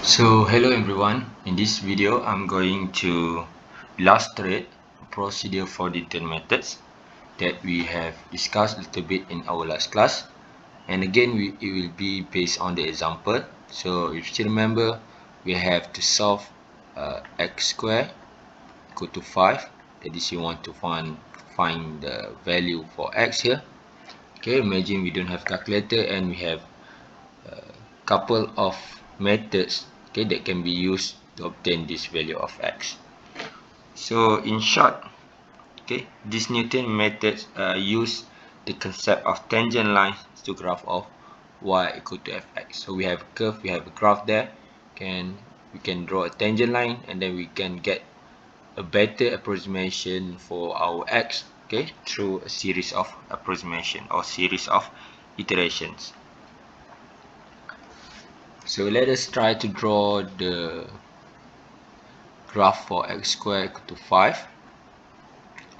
So hello everyone, in this video I'm going to illustrate a procedure for detailed methods that we have discussed a little bit in our last class, and again it will be based on the example. So if you still remember, we have to solve x squared equal to 5, that is you want to find the value for x here. Okay, imagine we don't have calculator and we have couple of methods, okay, that can be used to obtain this value of x. So in short, okay, these Newton methods use the concept of tangent lines to graph of y equal to fx. So we have a curve, we have a graph there, we can draw a tangent line, and then we can get a better approximation for our x, okay, through a series of approximation or series of iterations. So let us try to draw the graph for x squared equal to 5,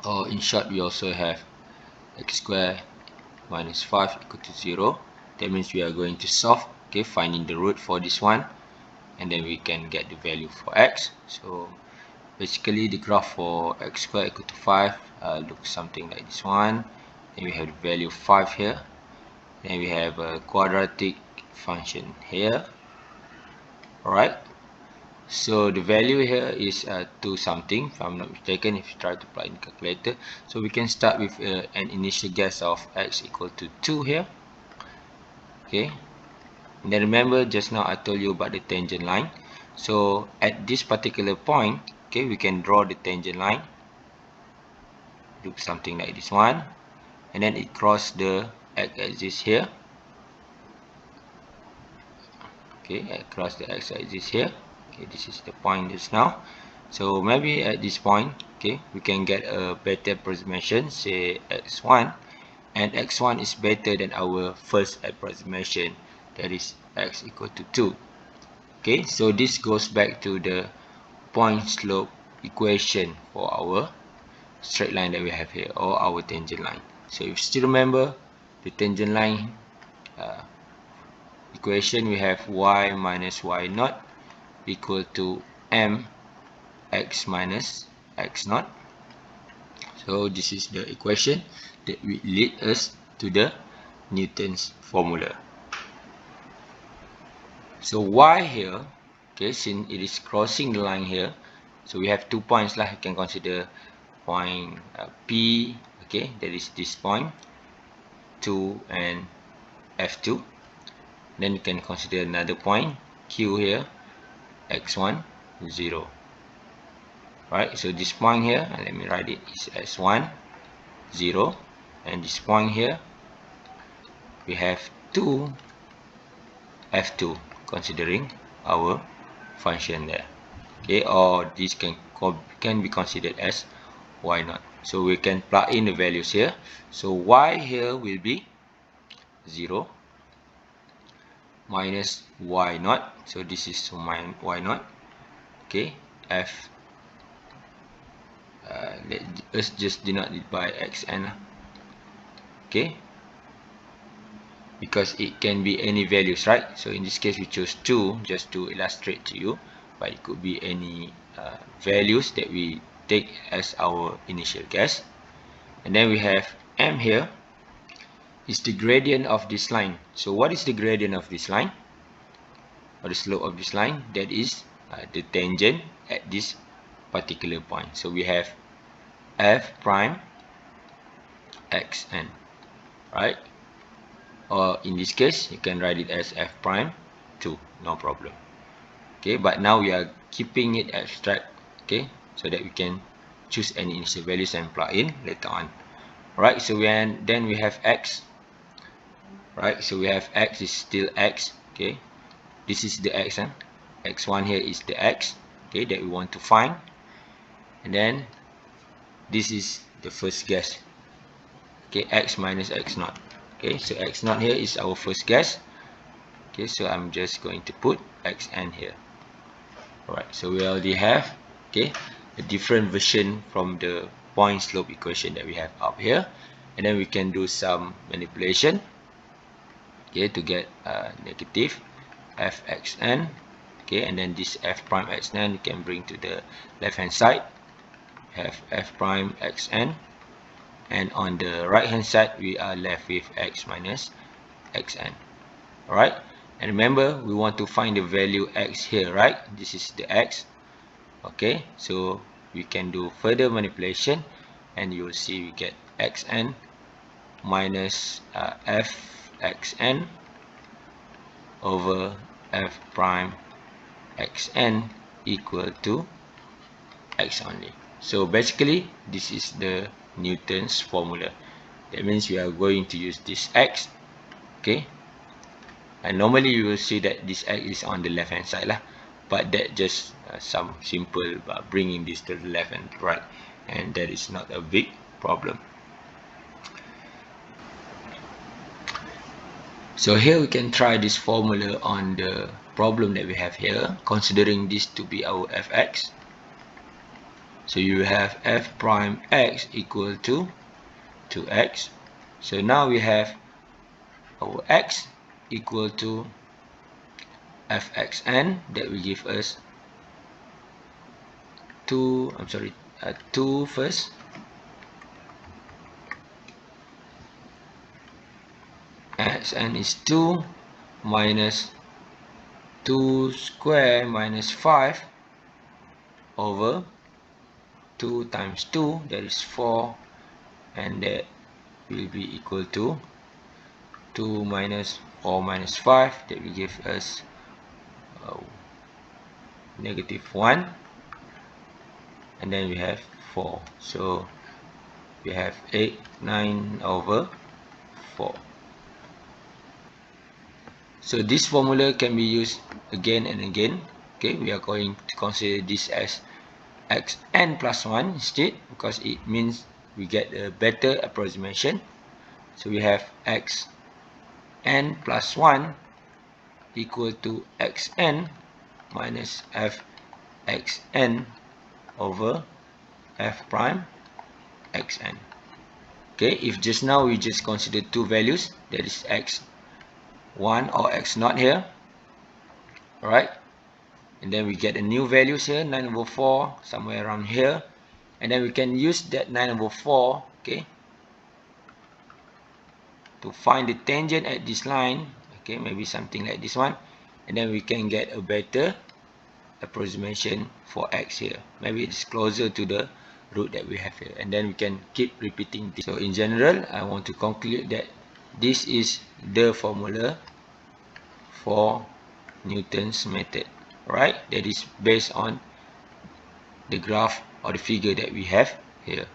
or in short we also have x squared minus 5 equal to 0. That means we are going to solve, okay, finding the root for this one, and then we can get the value for x. So basically the graph for x squared equal to 5 looks something like this one. Then we have the value 5 here, then we have a quadratic function here. Alright, so the value here is 2 something, if I'm not mistaken, if you try to apply in the calculator. So we can start with an initial guess of x equal to 2 here. Okay, and then remember just now I told you about the tangent line. So at this particular point, okay, we can draw the tangent line. Look something like this one, and then it crosses the x-axis here. Okay, across the x-axis here. Okay, this is the point just now. So maybe at this point, okay, we can get a better approximation, say x1, and x1 is better than our first approximation, that is x equal to 2. Okay, so this goes back to the point slope equation for our straight line that we have here, or our tangent line. So if you still remember the tangent line equation, we have y minus y naught equal to m x minus x naught. So this is the equation that will lead us to the Newton's formula. So y here, okay, since it is crossing the line here, so we have 2 points lah. You can consider point P, okay, that is this point 2 and F2. Then you can consider another point Q here, x1 0. Right, so this point here, let me write it, is s1 0, and this point here we have 2 f2, considering our function there. Okay, or this can be considered as y naught. So we can plug in the values here. So y here will be 0 minus y naught. So this is y naught. Okay, f. Let's just denote it by xn. Okay, because it can be any values, right? So in this case we chose 2 just to illustrate to you, but it could be any values that we take as our initial guess. And then we have m here is the gradient of this line. So what is the gradient of this line, or the slope of this line? That is the tangent at this particular point. So we have f prime xn, right? Or in this case you can write it as f prime 2, no problem. Okay, but now we are keeping it abstract, okay, so that we can choose any initial values and plug in later on. Right, so then we have x, right? So we have x is still x. Okay, this is the x, x1 here is the x, okay, that we want to find. And then this is the first guess, okay, x minus x naught. Okay, so x naught here is our first guess. Okay, so I'm just going to put xn here. Alright, so we already have, okay, a different version from the point slope equation that we have up here, and then we can do some manipulation, okay, to get negative fxn okay, and then this f prime xn we can bring to the left hand side, have f prime xn, and on the right hand side we are left with x minus xn. Alright, and remember we want to find the value x here, right? This is the x. Okay, so we can do further manipulation and you will see we get xn minus fxn over f prime xn equal to x only. So basically this is the Newton's formula. That means we are going to use this x, okay, and normally you will see that this x is on the left hand side lah, but that just some simple bringing this to the left and right, and that is not a big problem. So here we can try this formula on the problem that we have here, considering this to be our fx. So you have f prime x equal to 2x. So now we have our x equal to fxn, that will give us 2 first, xn is 2 minus 2 square minus 5 over 2 times 2, that is 4, and that will be equal to 2 minus 4 minus 5, that will give us negative 1, and then we have 4, so we have 9 over 4. So this formula can be used again and again. Okay, we are going to consider this as xn plus 1 instead, because it means we get a better approximation. So we have xn plus 1 equal to xn minus fxn over f prime xn. Okay, if just now we just consider two values, that is x1 or x0 here, alright, and then we get the new values here, 9 over 4 somewhere around here, and then we can use that 9 over 4, okay, to find the tangent at this line, okay, maybe something like this one, and then we can get a better approximation for x here. Maybe it's closer to the root that we have here, and then we can keep repeating this. So in general, I want to conclude that this is the formula for Newton's method, right? That is based on the graph or the figure that we have here.